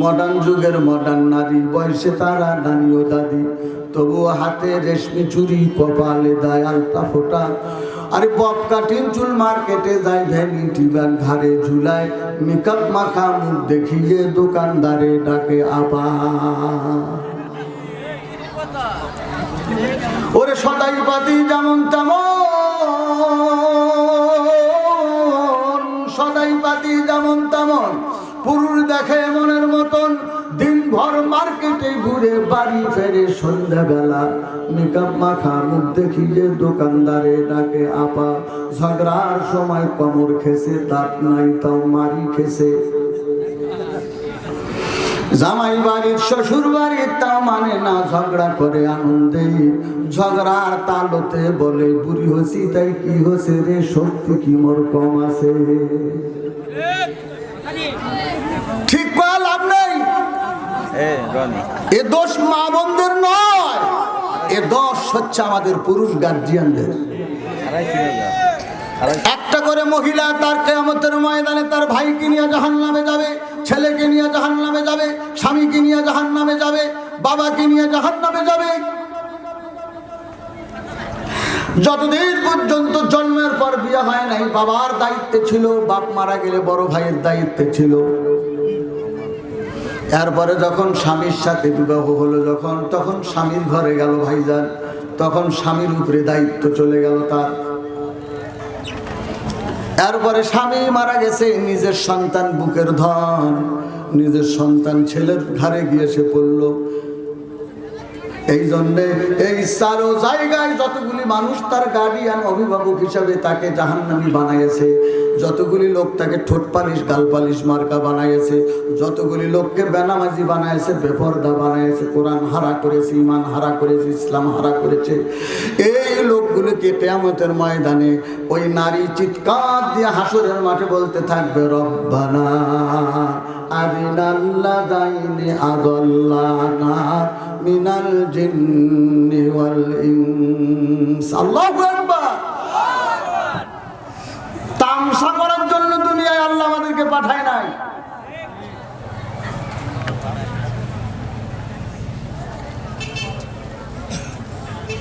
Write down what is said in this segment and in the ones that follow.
Modern যুগের modern নারী, বয়সে তারা নারী ও দাদি, তবুও হাতে রেশমি চুরি, কপালে দেয় আলতা ফোটা। আরে বব কাটিং চুল মার্কেটে যায়, ভ্যানিটি ব্যাগ ঘাড়ে ঝুলায়, মেকআপ মাখা মুখ দেখিয়ে দোকানদারে ডাকে আপা। ওরে সদাই পাতি যেমন তেমন, সদাই পাতি যেমন তেমন, পুরুষ দেখে মনের মতন, দিনভর মার্কেটে ঘুরে বাড়ি ফেরে সন্ধ্যাবেলা, মেকআপ মাখা মুখ দেখিয়ে দোকানদারে ডাকে আপা। ঝগড়ার সময় কোমর খেসে, দাঁত নাই তাও মারি খেসে, জামাই বাড়ির শ্বশুর বাড়ির তাও মানে না, ঝগড়া করে আনন্দে, ঝগড়ার তালতে বলে বুড়ি হসি তাই কি হসে রে, শক্তি কি মোর কম আছে। ঠিক করা লাভ নেই, এ দোষ মা বোনদের নয়, এ দোষ হচ্ছে আমাদের পুরুষ গার্জিয়ানদের। একটা করে মহিলা তার কিয়ামতের ময়দানে তার ভাইকে নিয়ে জাহান্নামে যাবে, ছেলেকে নিয়ে জাহান্নামে যাবে, স্বামীকে নিয়ে জাহান্নামে যাবে, বাবাকে নিয়ে জাহান্নামে যাবে। যতদিন পর্যন্ত জন্মের পর বিয়ে হয় নাই, বাবার দায়িত্বে ছিল, বাপ মারা গেলে বড় ভাইয়ের দায়িত্বে ছিল। এরপরে যখন স্বামীর সাথে বিবাহ হলো, যখন তখন স্বামীর ঘরে গেল ভাইজান, তখন স্বামীর উপরে দায়িত্ব চলে গেল তার। এরপরে স্বামী মারা গেছে, নিজের সন্তান বুকের ধন, নিজের সন্তান ছেলের ঘরে গিয়ে সে পড়ল। এই জন্যে এই চারো জায়গায় যতগুলি মানুষ তার গার্ডিয়ান অভিভাবক হিসাবে তাকে জাহান্নামী বানাইছে, যতগুলি লোক তাকে ঠোঁট পালিশ গাল পালিশ মার্কা বানাইছে, যতগুলি লোককে বেনামাজি বানাইছে, বেপরদা বানাইছে, কোরআন হারা করেছে, ইমান হারা করেছে, ইসলাম হারা করেছে, এই লোকগুলোকে কিয়ামতের ময়দানে ওই নারী চিৎকার দিয়ে হাসরের মাঠে বলতে থাকবে, রব্বানা আরিনাল্লাযাইনি আযাল্লানা মিনাল জিন্নি ওয়াল ইনস। আল্লাহু আকবার। তামসা করার জন্য দুনিয়ায় আল্লাহ আমাদেরকে পাঠায় নাই।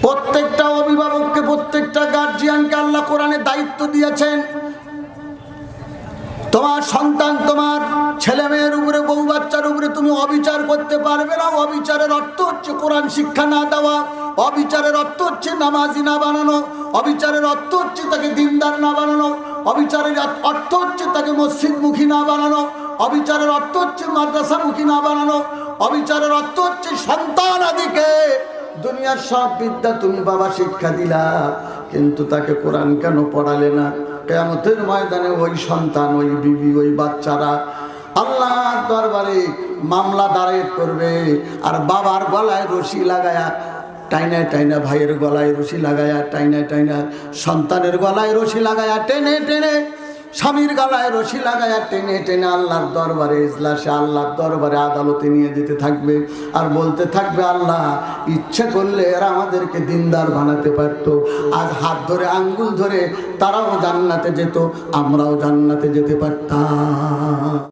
প্রত্যেকটা অভিভাবককে, প্রত্যেকটা গার্জিয়ানকে আল্লাহ কোরআনে দায়িত্ব দিয়েছেন, তোমার সন্তান, তোমার ছেলে মেয়ের উপরে, বউ বাচ্চার উপরে তুমি অবিচার করতে পারবে না। অবিচারের অর্থ হচ্ছে কোরআন শিক্ষা না দেওয়া, অবিচারের অর্থ হচ্ছে নামাজি না বানানো, অবিচারের অর্থ হচ্ছে তাকে দিনদার না বানানো, অবিচারের অর্থ হচ্ছে তাকে মসজিদমুখী না বানানো, অবিচারের অর্থ হচ্ছে মাদ্রাসামুখী না বানানো, অবিচারের অর্থ হচ্ছে সন্তান আদিকে দুনিয়ার সব বিদ্যা তুমি বাবা শিক্ষা দিলা, কিন্তু তাকে কোরআন কেন পড়ালে না? কিয়ামতের ময়দানে ওই সন্তান, ওই বিবি, ওই বাচ্চারা আল্লাহর দরবারে মামলা দায়ের করবে, আর বাবার গলায় রশি লাগায়া টাইনা টাইনা, ভাইয়ের গলায় রশি লাগায়া টাইনা টাইনা, সন্তানের গলায় রশি লাগায়া টেনে টেনে, স্বামীর গলায় রশি লাগায়া টেনে টেনে আল্লাহর দরবারে, ইজলাসে আল্লাহর দরবারে আদালতে নিয়ে যেতে থাকবে, আর বলতে থাকবে, আল্লাহ ইচ্ছে করলে এরা আমাদেরকে দিনদার বানাতে পারতো, আজ হাত ধরে আঙ্গুল ধরে তারাও জান্নাতে যেত, আমরাও জান্নাতে যেতে পারতাম।